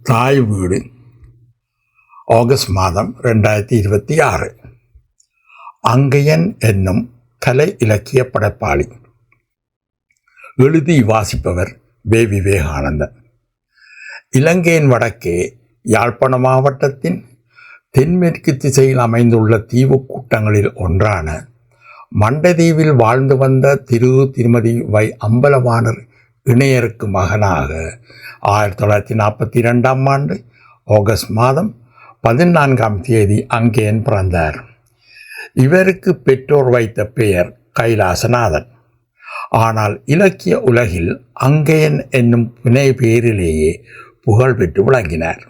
தாய் வீடு ஆகஸ்ட் மாதம் 2026. அங்கையன் என்னும் கலை இலக்கிய படைப்பாளி. எழுதி வாசிப்பவர் வே. விவேகானந்தன். இலங்கையின் வடக்கே யாழ்ப்பாண மாவட்டத்தின் தென்மேற்கு திசையில் அமைந்துள்ள தீவு கூட்டங்களில் ஒன்றான மண்டதீவில் வாழ்ந்து வந்த திருமதி வை. அம்பலவாணர் இணையருக்கு மகனாக 1942ஆம் ஆண்டு ஆகஸ்ட் மாதம் 14ஆம் தேதி அங்கேயன் பிறந்தார். இவருக்கு பெற்றோர் வைத்த பெயர் கைலாசநாதன். ஆனால் இலக்கிய உலகில் அங்கேயன் என்னும் புனை பெயரிலேயே புகழ் பெற்று விளங்கினார்.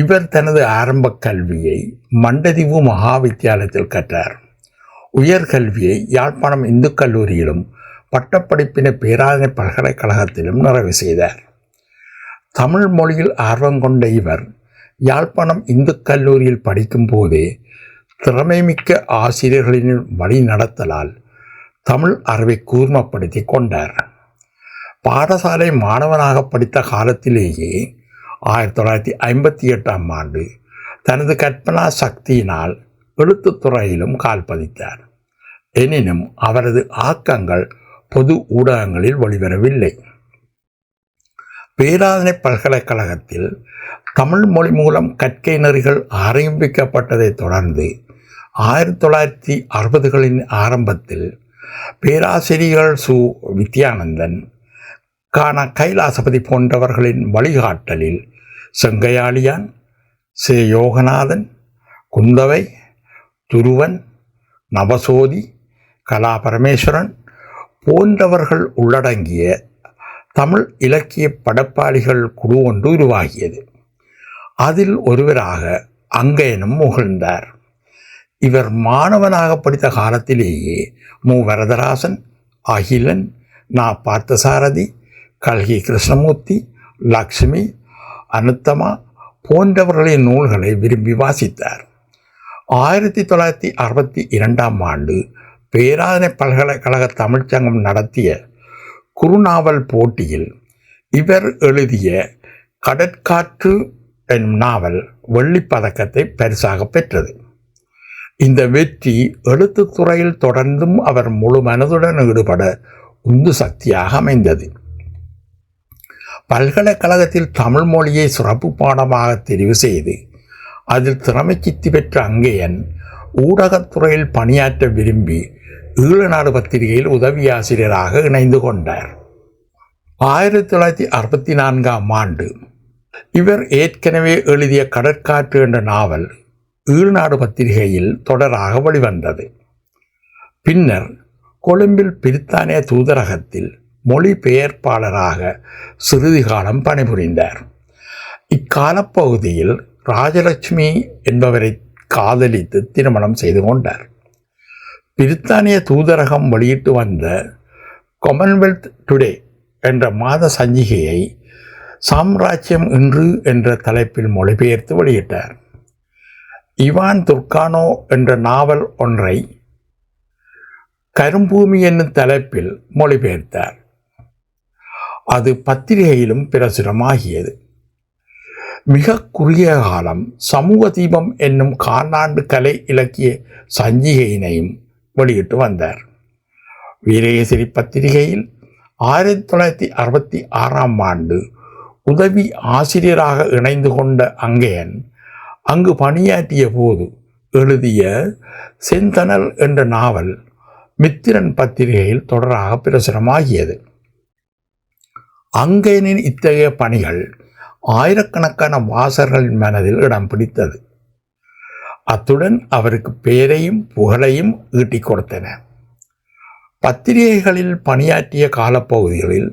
இவர் தனது ஆரம்ப கல்வியை மண்டதீவு மகாவித்தியாலயத்தில் கற்றார். உயர்கல்வியை யாழ்ப்பாணம் இந்து கல்லூரியிலும் பட்டப்படிப்பினை பேராதனை பல்கலைக்கழகத்திலும் நிறைவு செய்தார். தமிழ் மொழியில் ஆர்வம் கொண்ட இவர் யாழ்ப்பாணம் இந்து கல்லூரியில் படிக்கும் போதே திறமைமிக்க ஆசிரியர்களின் வழி நடத்தலால் தமிழ் அறிவை கூர்மப்படுத்தி கொண்டார். பாடசாலை மாணவனாக படித்த காலத்திலேயே 1958ஆம் ஆண்டு தனது கற்பனா சக்தியினால் எழுத்துத்துறையிலும் கால் பதித்தார். எனினும் அவரது ஆக்கங்கள் பொது ஊடகங்களில் வெளிவரவில்லை. பேராதனை பல்கலைக்கழகத்தில் தமிழ் மொழி மூலம் கற்கை நெறிகள் ஆரம்பிக்கப்பட்டதைத் தொடர்ந்து 1960களின் ஆரம்பத்தில் பேராசிரியர்கள் சு. வித்யானந்தன், கானா கைலாசபதி போன்றவர்களின் வழிகாட்டலில் செங்கையாழியான், சே. யோகநாதன், குந்தவை, துருவன், நவசோதி, கலா பரமேஸ்வரன் போன்றவர்கள் உள்ளடங்கிய தமிழ் இலக்கிய படைப்பாளிகள் குழு ஒன்று உருவாகியது. அதில் ஒருவராக அங்கையனும் முகிழ்ந்தார். இவர் மாணவனாக படித்த காலத்திலேயே மு. வரதராசன், அகிலன், நா. பார்த்தசாரதி, கல்கி கிருஷ்ணமூர்த்தி, லக்ஷ்மி, அனுத்தமா போன்றவர்களின் நூல்களை விரும்பி வாசித்தார். 1962ஆம் ஆண்டு பேராதனை பல்கலைக்கழக தமிழ்ச்சங்கம் நடத்திய குறுநாவல் போட்டியில் இவர் எழுதிய கடற்காற்று என்னும் நாவல் வெள்ளிப்பதக்கத்தை பரிசாக பெற்றது. இந்த வெற்றி எழுத்துத்துறையில் தொடர்ந்தும் அவர் முழு மனதுடன் ஈடுபட உந்து சக்தியாக அமைந்தது. பல்கலைக்கழகத்தில் தமிழ் மொழியை சிறப்பு பாடமாக தெரிவு செய்து அதில் திறமை சித்தி பெற்ற அங்கையன் ஊடகத்துறையில் பணியாற்ற விரும்பி ஈழநாடு பத்திரிகையில் உதவி ஆசிரியராக இணைந்து கொண்டார். 1964ஆம் ஆண்டு இவர் ஏற்கனவே எழுதிய கடற்காற்று என்ற நாவல் ஈழநாடு பத்திரிகையில் தொடராக வெளிவந்தது. பின்னர் கொழும்பில் பிரித்தானிய தூதரகத்தில் மொழிபெயர்ப்பாளராக சிறிது காலம் பணிபுரிந்தார். இக்காலப்பகுதியில் ராஜலட்சுமி என்பவரை காதலித்து திருமணம் செய்து கொண்டார். பிரித்தானிய தூதரகம் வெளியிட்டு வந்த காமன்வெல்த் டுடே என்ற மாத சஞ்சிகையை சாம்ராஜ்யம் இன்று என்ற தலைப்பில் மொழிபெயர்த்து வெளியிட்டார். இவான் துர்கானோ என்ற நாவல் ஒன்றை கரும்பூமி என்னும் தலைப்பில் மொழிபெயர்த்தார். அது பத்திரிகையிலும் பிரசுரமாகியது. மிக குறுகிய காலம் சமூக தீபம் என்னும் காலாண்டு கலை இலக்கிய சஞ்சிகையினையும் வெளியிட்டு வந்தார். வீரகேசரி பத்திரிகையில் 1966ஆம் ஆண்டு உதவி ஆசிரியராக இணைந்து கொண்ட அங்கையன் அங்கு பணியாற்றிய போது எழுதிய செந்தணல் என்ற நாவல் மித்திரன் பத்திரிகையில் தொடராக பிரசுரமாகியது. அங்கையனின் இத்தகைய பணிகள் ஆயிரக்கணக்கான வாசகர்களின் மனதில் இடம் பிடித்தது. அத்துடன் அவருக்கு பெயரையும் புகழையும் ஈட்டிக் கொடுத்தன. பத்திரிகைகளில் பணியாற்றிய காலப்பகுதிகளில்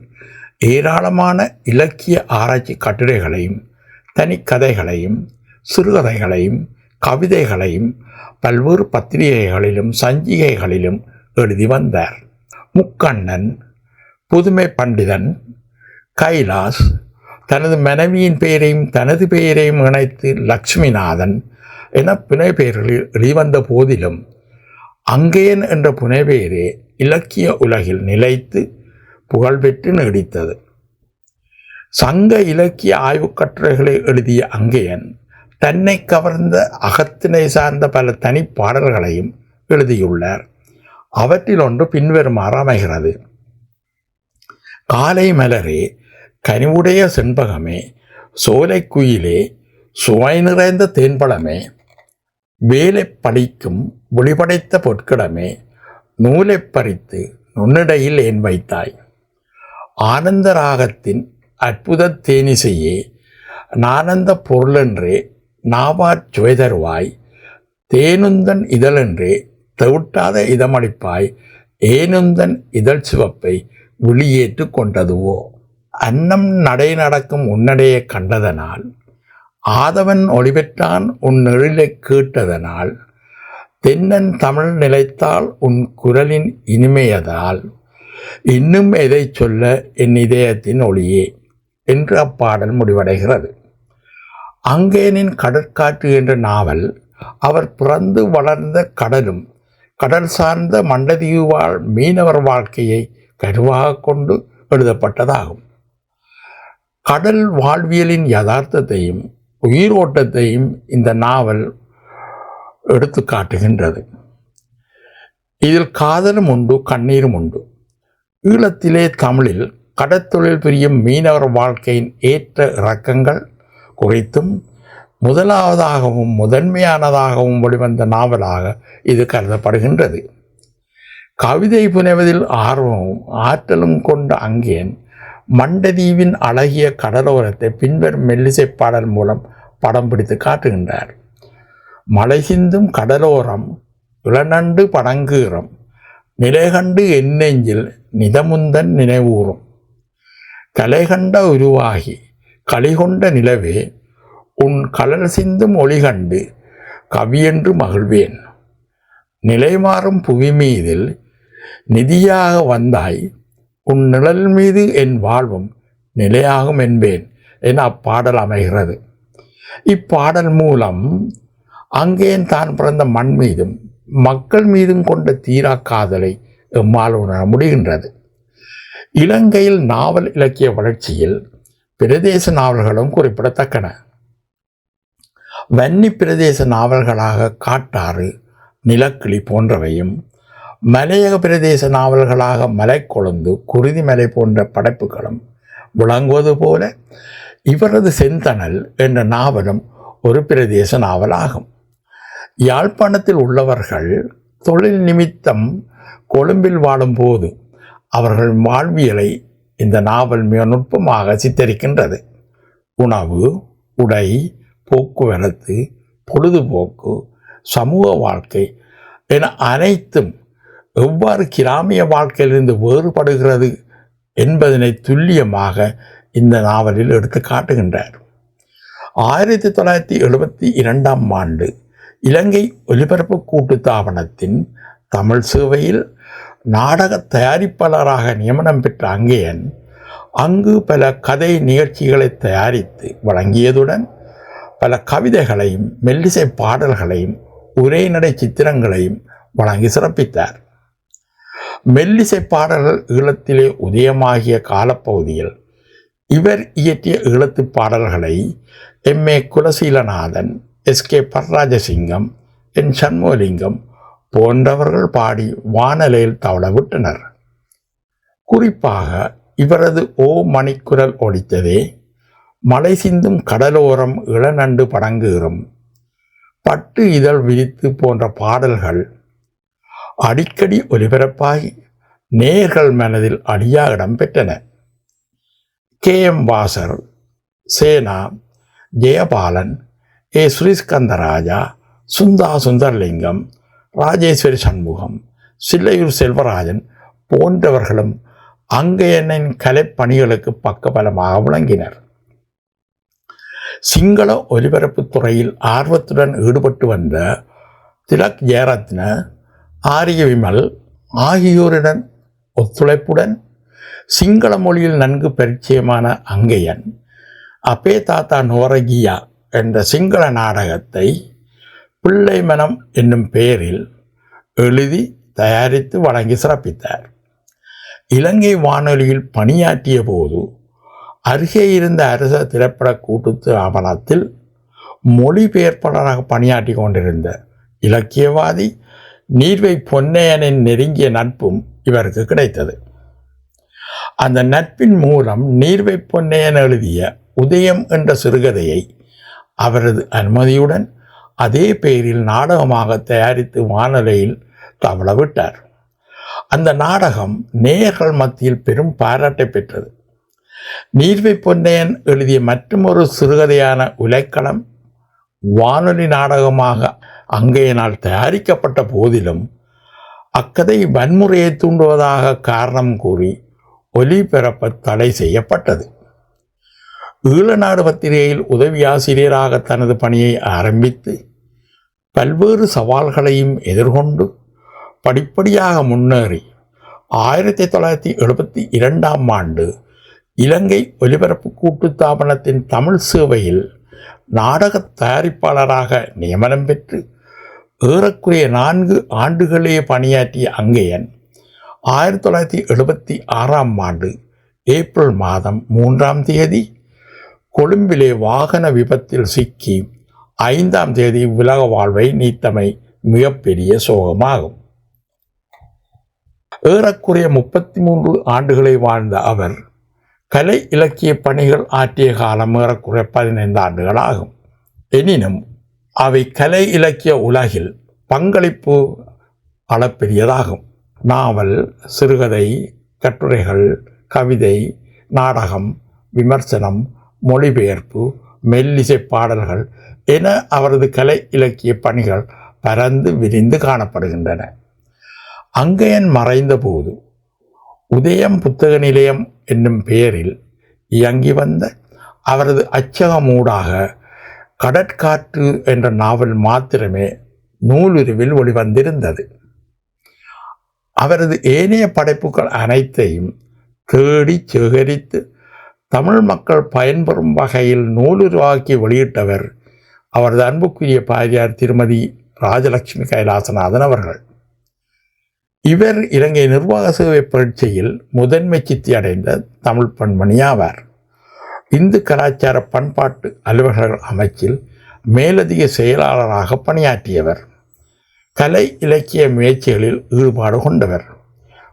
ஏராளமான இலக்கிய ஆராய்ச்சி கட்டுரைகளையும் தனிக்கதைகளையும் சிறுகதைகளையும் கவிதைகளையும் பல்வேறு பத்திரிகைகளிலும் சஞ்சிகைகளிலும் எழுதி வந்தார். முக்கண்ணன், புதுமை பண்டிதன், கைலாஸ், தனது மனைவியின் பெயரையும் தனது பெயரையும் இணைத்து லக்ஷ்மிநாதன் என புனை பெயர்களில் வெளிவந்த போதிலும் அங்கையன் என்ற புனை பெயரே இலக்கிய உலகில் நிலைத்து புகழ்பெற்று நீடித்தது. சங்க இலக்கிய ஆய்வுக் கட்டுரைகளை எழுதிய அங்கேயன் தன்னை கவர்ந்த அகத்தினை சார்ந்த பல தனிப்பாடல்களையும் எழுதியுள்ளார். அவற்றில் ஒன்று பின்வருமாறு அமைகிறது. காலை மலரே, கனிவுடைய செண்பகமே, சோலைக்குயிலே, சுவை நிறைந்த தேன்பழமே, வேலை பழிக்கும் ஒளிபடைத்த பொற்கிடமே, நூலை பறித்து நுண்ணிடையில் ஏன் வைத்தாய்? ஆனந்த ராகத்தின் அற்புத தேனிசையே, நானந்த பொருளென்றே நாவாற் சுவை தருவாய், தேனுந்தன் இதழென்றே தவிட்டாத இதமளிப்பாய், ஏனுந்தன் இதழ் சிவப்பை விழியேற்று கொண்டதுவோ? அன்னம் நடை நடக்கும் உன்னடையை கண்டதனால், ஆதவன் ஒளிபெற்றான் உன் நெழிலை கேட்டதனால், தென்னன் தமிழ் நிலைத்தால் உன் குரலின் இனிமையதால், இன்னும் எதை சொல்ல என் இதயத்தின் ஒளியே என்று அப்பாடல் முடிவடைகிறது. அங்கேயனின் கடற்காற்று என்ற நாவல் அவர் பிறந்து வளர்ந்த கடலும் கடல் சார்ந்த மண்டதீவு வாழ் மீனவர் வாழ்க்கையை கருவாக கொண்டு எழுதப்பட்டதாகும். கடல் வாழ்வியலின் யதார்த்தத்தையும் உயிரோட்டத்தையும் இந்த நாவல் எடுத்து காட்டுகின்றது. இதில் காதலும் உண்டு, கண்ணீரும் உண்டு. ஈழத்திலே தமிழில் கடற்தொழில் புரியும் மீனவர் வாழ்க்கையின் ஏற்ற இறக்கங்கள் குறித்தும் முதலாவதாகவும் முதன்மையானதாகவும் வெளிவந்த நாவலாக இது கருதப்படுகின்றது. கவிதை புனைவதில் ஆர்வமும் ஆற்றலும் கொண்ட அங்கேயன் மண்டதீவின் அழகிய கடலோரத்தை பின்வரும் மெல்லிசை பாடல் மூலம் படம் பிடித்து காட்டுகின்றார். மலை சிந்தும் கடலோரம், இளநண்டு படங்கீரம், நிலைகண்டு என்னெஞ்சில் நிதமுந்தன் நினைவூறும், கலைகண்ட உருவாகி களிகொண்ட நிலவே, உன் கடல் சிந்தும் ஒளிகண்டு கவியென்று மகிழ்வேன், நிலைமாறும் புவி மீதில் நிதியாக வந்தாய், உன் நிழல் மீது என் வாழ்வும் நிலையாகும் என்பேன் என அப்பாடல் அமைகிறது. இப்பாடல் மூலம் அங்கேயன் தான் பிறந்த மண் மீதும் மக்கள் மீதும் கொண்ட தீரா காதலை எம்மால் உணர முடிகின்றது. இலங்கையில் நாவல் இலக்கிய வளர்ச்சியில் பிரதேச நாவல்களும் குறிப்பிடத்தக்கன. வன்னி பிரதேச நாவல்களாக காட்டாறு, நிலக்கிளி போன்றவையும், மலையக பிரதேச நாவல்களாக மலைக்கொழுந்து, குருதிமலை போன்ற படைப்புகளும் விளங்குவது போல இவரது செந்தணல் என்ற நாவலும் ஒரு பிரதேச நாவலாகும். யாழ்ப்பாணத்தில் உள்ளவர்கள் தொழில் நிமித்தம் கொழும்பில் வாழும்போது அவர்கள் வாழ்வியலை இந்த நாவல் மிக நுட்பமாக சித்தரிக்கின்றது. உணவு, உடை, போக்குவரத்து, பொழுதுபோக்கு, சமூக வாழ்க்கை என அனைத்தும் எவ்வாறு கிராமிய வாழ்க்கையிலிருந்து வேறுபடுகிறது என்பதனை துல்லியமாக இந்த நாவலில் எடுத்து காட்டுகின்றார். 1972 ஆண்டு இலங்கை ஒலிபரப்பு கூட்டுத்தாபனத்தின் தமிழ் சேவையில் நாடக தயாரிப்பாளராக நியமனம் பெற்ற அங்கேயன் அங்கு பல கதை நிகழ்ச்சிகளை தயாரித்து வழங்கியதுடன் பல கவிதைகளையும் மெல்லிசை பாடல்களையும் உரைநடை சித்திரங்களையும் வழங்கி சிறப்பித்தார். மெல்லிசை பாடல்கள் ஈழத்திலே உதயமாகிய காலப்பகுதியில் இவர் இயற்றிய ஈழத்து பாடல்களை M.A. குலசீலநாதன், S.K. Pararajasingam, N. Shanmugalingam போன்றவர்கள் பாடி வானலையில் தவள விட்டனர். குறிப்பாக இவரது ஓ மணிக்குரல் ஒலித்ததே, மலை சிந்தும் கடலோரம் இளநண்டு படங்குறும், பட்டு இதழ் விரித்து போன்ற பாடல்கள் அடிக்கடி ஒலிபரப்பாகி நேயர்கள் மனதில் அழியா இடம் பெற்றன. K.M. Washer, Sena, Jayabalan, A. Sriskandarajah, சுந்தா சுந்தரலிங்கம், ராஜேஸ்வரி சண்முகம், சில்லையூர் செல்வராஜன் போன்றவர்களும் அங்கேயனின் கலைப்பணிகளுக்கு பக்கபலமாக விளங்கினர். சிங்கள ஒலிபரப்பு துறையில் ஆர்வத்துடன் ஈடுபட்டு வந்த திலக் ஜெயரத்ன, ஆரிய விமல் ஆகியோருடன் ஒத்துழைப்புடன் சிங்கள மொழியில் நன்கு பரிச்சயமான அங்கேயன் அப்பே தாத்தா நோரகியா என்ற சிங்கள நாடகத்தை பிள்ளை மனம் என்னும் பெயரில் எழுதி தயாரித்து வழங்கி சிறப்பித்தார். இலங்கை வானொலியில் பணியாற்றிய போது அருகே இருந்த அரச திரைப்பட கூட்டு ஆவணத்தில் மொழிபெயர்ப்பாளராக பணியாற்றி கொண்டிருந்த இலக்கியவாதி நீர்வை பொன்னையனின் நெருங்கிய நட்பும் இவருக்கு கிடைத்தது. அந்த நட்பின் மூலம் நீர்வை பொன்னையன் எழுதிய உதயம் என்ற சிறுகதையை அவரது அனுமதியுடன் அதே பெயரில் நாடகமாக தயாரித்து வானொலியில் தவள விட்டார். அந்த நாடகம் நேயர்கள் மத்தியில் பெரும் பாராட்டை பெற்றது. நீர்வை பொன்னையன் எழுதிய மற்றொரு சிறுகதையான உலைக்களம் வானொலி நாடகமாக அங்கேயனால் தயாரிக்கப்பட்ட போதிலும் அக்கதை வன்முறையை தூண்டுவதாக காரணம் கூறி ஒலிபரப்ப தடை செய்யப்பட்டது. ஈழநாடு பத்திரிகையில் உதவி ஆசிரியராக தனது பணியை ஆரம்பித்து பல்வேறு சவால்களையும் எதிர்கொண்டு படிப்படியாக முன்னேறி 1972 ஆண்டு இலங்கை ஒலிபரப்பு கூட்டுத்தாபனத்தின் தமிழ் சேவையில் நாடக தயாரிப்பாளராக நியமனம் பெற்று ஏறக்குறைய 4 ஆண்டுகளே பணியாற்றிய அங்கேயன் 1976 ஆண்டு ஏப்ரல் மாதம் 3ஆம் தேதி கொழும்பிலே வாகன விபத்தில் சிக்கி 5ஆம் தேதி உலக வாழ்வை நீத்தமை மிகப்பெரிய சோகமாகும். ஏறக்குறைய 33 ஆண்டுகளை வாழ்ந்த அவர் கலை இலக்கிய பணிகள் ஆற்றிய காலம் ஏறக்குறைய 15 ஆண்டுகள் ஆகும். எனினும் அவை கலை இலக்கிய உலகில் பங்களிப்பு அளப்பெரியதாகும். நாவல், சிறுகதை, கட்டுரைகள், கவிதை, நாடகம், விமர்சனம், மொழிபெயர்ப்பு, மெல்லிசை பாடல்கள் என அவரது கலை இலக்கிய பணிகள் பரந்து விரிந்து காணப்படுகின்றன. அங்கேயன் மறைந்த போது உதயம் புத்தக நிலையம் என்னும் பெயரில் இயங்கி வந்த அவரது அச்சகமூடாக கடற்காற்று என்ற நாவல் மாத்திரமே நூலுருவில் வெளிவந்திருந்தது. அவரது ஏனைய படைப்புகள் அனைத்தையும் தேடி சேகரித்து தமிழ் மக்கள் பயன்பெறும் வகையில் நூலுருவாக்கி வெளியிட்டவர் அவரது அன்புக்குரிய பாரியார் திருமதி ராஜலட்சுமி கைலாசநாதன் அவர்கள். இவர் இலங்கை நிர்வாக சேவை பரீட்சையில் முதன்மை சித்தி அடைந்த தமிழ் பெண்மணி ஆவார். இந்து கலாச்சார பண்பாட்டு அலுவலர்கள் அமைச்சில் மேலதிக செயலாளராக பணியாற்றியவர். கலை இலக்கிய முயற்சிகளில் ஈடுபாடு கொண்டவர்.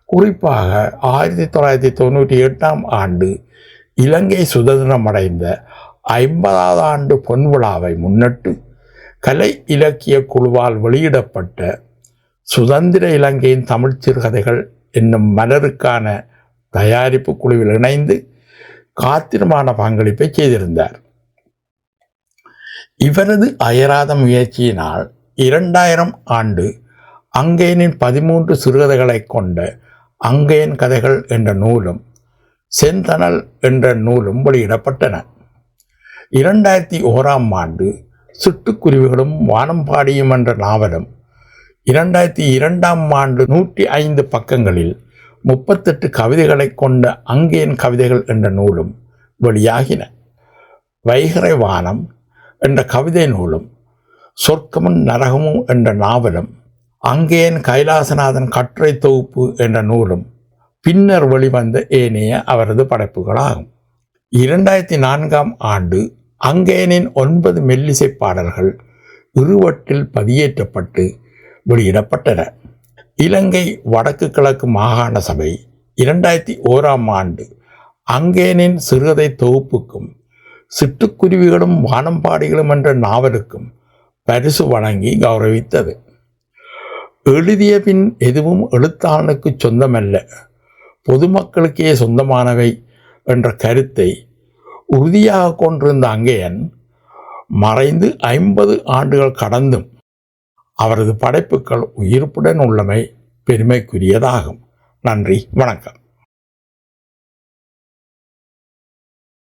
குறிப்பாக 1998 ஆண்டு இலங்கை சுதந்திரம் அடைந்த 50வது ஆண்டு பொன்விழாவை முன்னிட்டு கலை இலக்கிய குழுவால் வெளியிடப்பட்ட சுதந்திர இலங்கையின் தமிழ் சிறுகதைகள் என்னும் மலருக்கான தயாரிப்பு குழுவில் இணைந்து காத்திரமான பங்களிப்பை செய்திருந்தார். இவரது அயராத முயற்சியினால் 2000 ஆண்டு அங்கேயனின் 13 சிறுகதைகளை கொண்ட அங்கேயன் கதைகள் என்ற நூலும் செந்தணல் என்ற நூலும் வெளியிடப்பட்டன. 2001 ஆண்டு சிட்டுக்குருவிகளும் வானம்பாடியும் என்ற நாவலும் 2002 ஆண்டு 105 பக்கங்களில் 38 கவிதைகளை கொண்ட அங்கேயன் கவிதைகள் என்ற நூலும் வெளியாகின. வைகறை வானம் என்ற கவிதை நூலும் சொர்க்கமும் நரகமும் என்ற நாவலும் அங்கேயன் கைலாசநாதன் கட்டுரை தொகுப்பு என்ற நூலும் பின்னர் வெளிவந்த ஏனைய அவரது படைப்புகளாகும். 2004 ஆண்டு அங்கேயனின் 9 மெல்லிசை பாடல்கள் இருவட்டில் பதியேற்றப்பட்டு வெளியிடப்பட்டன. இலங்கை வடக்கு கிழக்கு மாகாண சபை 2001 ஆண்டு அங்கேயனின் சிறுகதை தொகுப்புக்கும் சிட்டுக்குருவிகளும் வானம்பாடிகளும் என்ற நாவலுக்கும் பரிசு வழங்கி கௌரவித்தது. எழுதிய பின் எதுவும் எழுத்தாளனுக்கு சொந்தமல்ல, பொதுமக்களுக்கே சொந்தமானவை என்ற கருத்தை உறுதியாக கொண்டிருந்த அங்கேயன் மறைந்து 50 ஆண்டுகள் கடந்தும் அவரது படைப்புகள் உயிர்ப்புடன் உள்ளமை பெருமைக்குரியதாகும். நன்றி, வணக்கம்.